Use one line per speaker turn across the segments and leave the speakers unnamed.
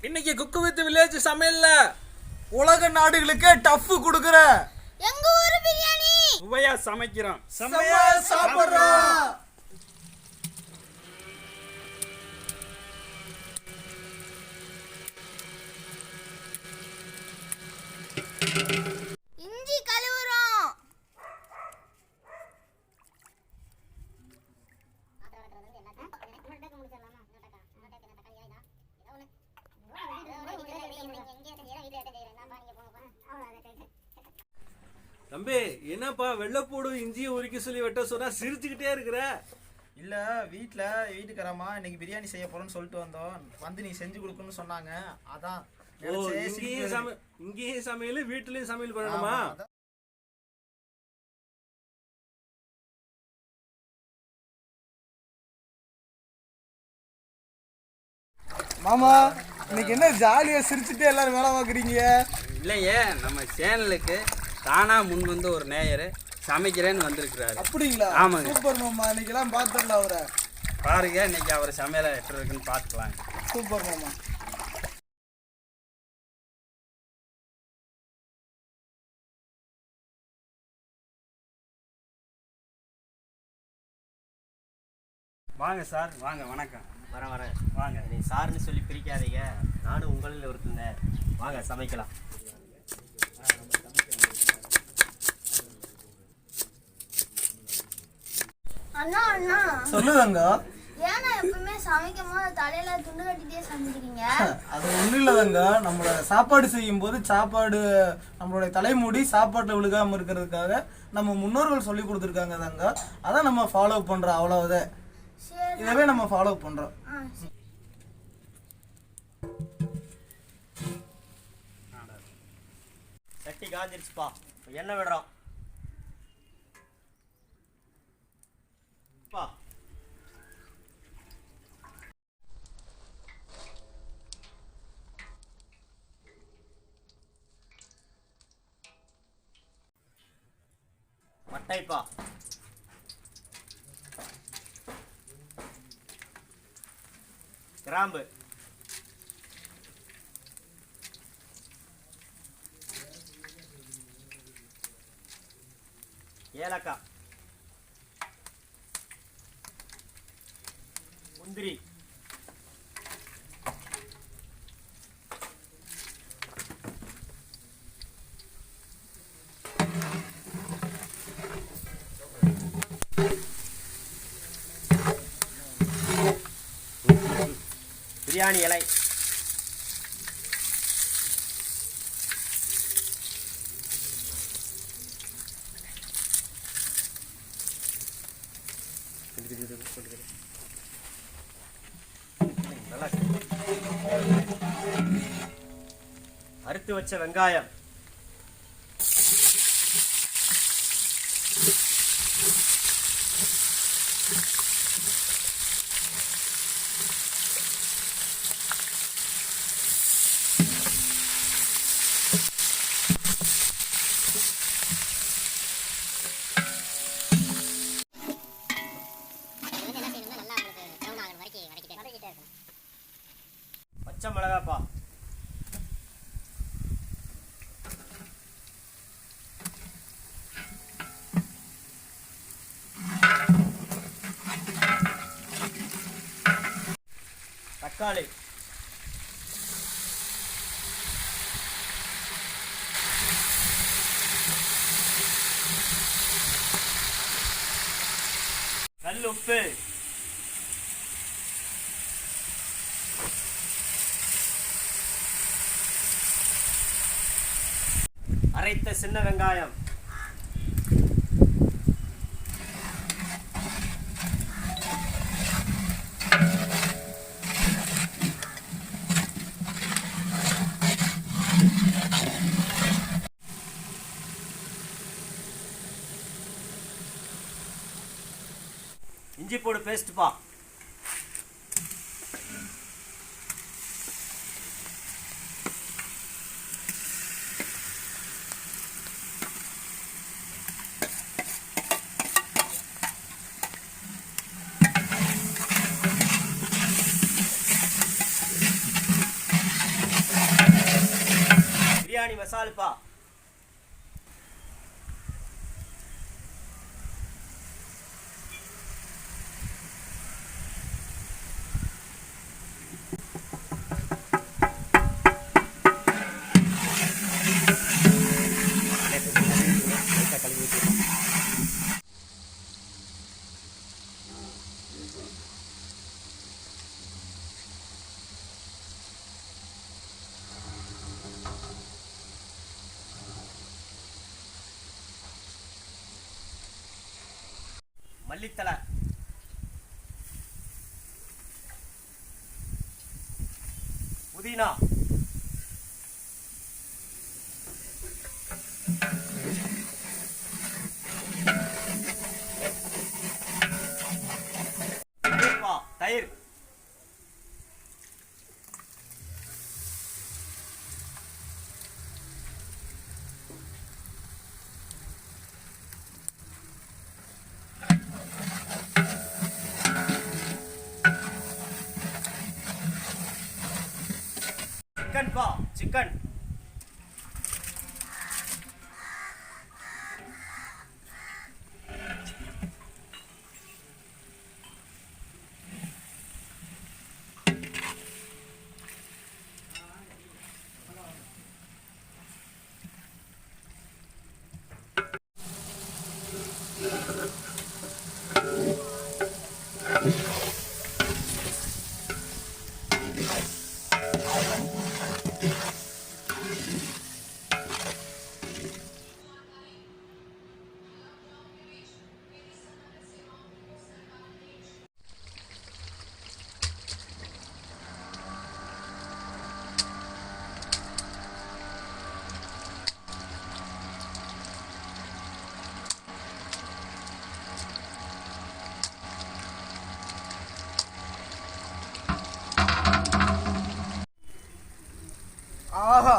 இன்னைக்கு cook with village சமையல்ல
உலக நாடுகளுக்கு டஃப் குடுக்குற
எங்க ஊர் பிரியாணி
சுவையா சமைக்கிறோம்,
செமையா சாப்பிடுறோம்.
இஞ்சி கழுவுறோம்.
தம்பி என்னப்பா வெள்ளைப்பூடு இஞ்சியை உரிக்க சொல்லி வெட்ட சொன்னா சிரிச்சுக்கிட்டே இருக்கிற?
இல்ல வீட்டுக்காரமா இன்னைக்கு பிரியாணி செய்ய போறோம்னு சொல்லிட்டு வந்தோம். வந்து நீ செஞ்சு கொடுக்கணும்னு சொன்னாங்க. அதான்
இங்கேயும் சமையல் வீட்டுலயும் சமையல் பண்ணணுமா?
மாமா இன்னைக்கு என்ன ஜாலியா சிரிச்சுட்டு எல்லாரும் வேலை பார்க்குறீங்க?
இல்லையே, நம்ம சேனலுக்கு தானா முன் வந்து ஒரு நேயர் சமைக்கிறேன்னு வந்திருக்கிறாரு.
அப்படிங்களா?
ஆமாங்க.
சூப்பர் மாமா, இன்னைக்கெல்லாம் பார்த்துடலாம் அவரை.
பாருங்க, இன்னைக்கு அவர் சமையலை எப்படி இருக்குன்னு பார்த்துக்கலாம்.
சூப்பர் மாமா.
வாங்க சார், வாங்க. வணக்கம்.
வரேன்
வாங்க.
நீ சார்னு சொல்லி பிரிக்காதீங்க, நானும் உங்களில் ஒருத்தந்தேன். வாங்க சமைக்கலாம்.
அண்ணா அண்ணா
சொல்லுதாங்க.
ஏன்னா எப்பவுமே சமைக்கும் போது தலையில துண்டு கட்டிட்டே சமைக்கிறீங்க?
அது ஒண்ணும் இல்லதாங்க, நம்மள சாப்பாடு செய்யும் போது சாப்பாடு நம்மளுடைய தலைமுடி சாப்பாட்டுல விழுகாம இருக்கிறதுக்காக நம்ம முன்னோர்கள் சொல்லி கொடுத்துருக்காங்க தாங்க. அதான் நம்ம ஃபாலோ பண்றோம், அவ்வளவுதான். இதவே நம்ம ஃபாலோ பண்றோம்.
சட்டி காஞ்சிருச்சுப்பா, எண்ணெய் விடுறோம். பா மட்டைப்பா, கிராம்பு, ஏலக்காய், முந்திரி, பிரியாணி இலை, நல்லா அறுத்து வச்ச வெங்காயம், பச்சை மிளகாப்பா, தக்காளி, கல்லுப்பு, அரைத்த சின்ன வெங்காயம், இஞ்சி பூண்டு பேஸ்ட்பா, பிரியாணி மசாலுப்பா. மல்லித்தலை, புதினா, தயிர், சிக்கன்,
ஆஹா,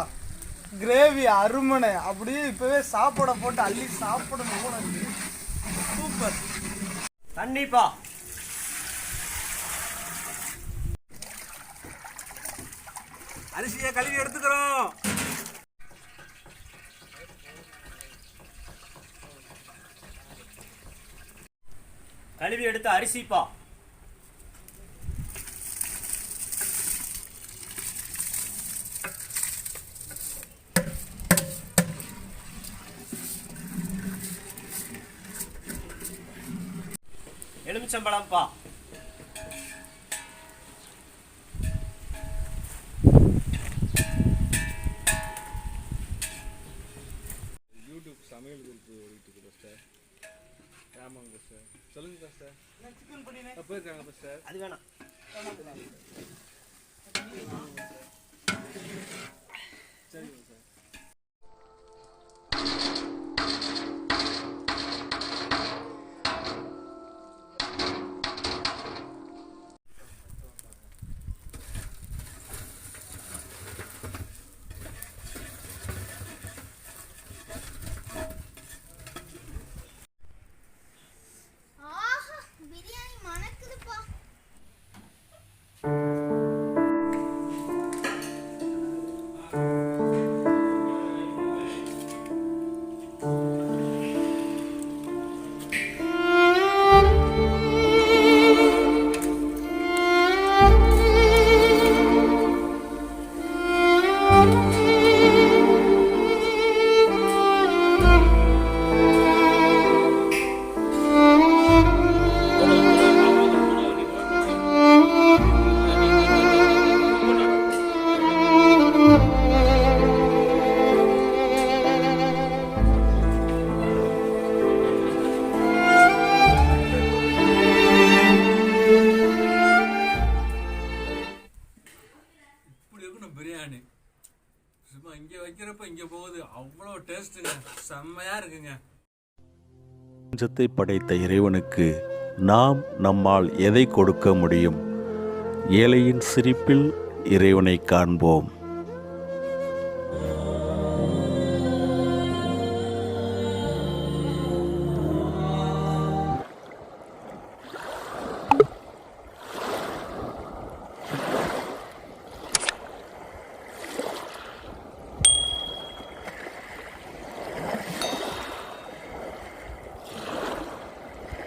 கிரேவி அருமனை. அப்படியே இப்பவே சாப்பாடை போட்டு அள்ளி சாப்பிடணும் கூட இருக்கு. சூப்பர்.
தண்ணிப்பா.
அரிசியை கழுவி எடுத்துக்கிறோம்.
கழுவி எடுத்த அரிசிப்பா. எலுமிச்சம்பழம்ப்பா.
யூடியூப் சமையல் குறிப்பு ஓடிட்டு சார். ஆமாங்க சார், சொல்லுங்க சார்.
சிக்கன் பண்ணினே
போயிருக்காங்க சார்.
அது வேணாம்.
சரிங்க சார்.
ஆஹா, பிரியாணி மணக்குதுப்பா.
பிரியாணி சும்மா இங்க வைக்கிறப்ப இங்க போகுது. அவ்வளோ டேஸ்ட்டுங்க, செம்மையா இருக்குங்க.
பிரபஞ்சத்தை படைத்த இறைவனுக்கு நாம் நம்மால் எதை கொடுக்க முடியும்? ஏழையின் சிரிப்பில் இறைவனை காண்போம்.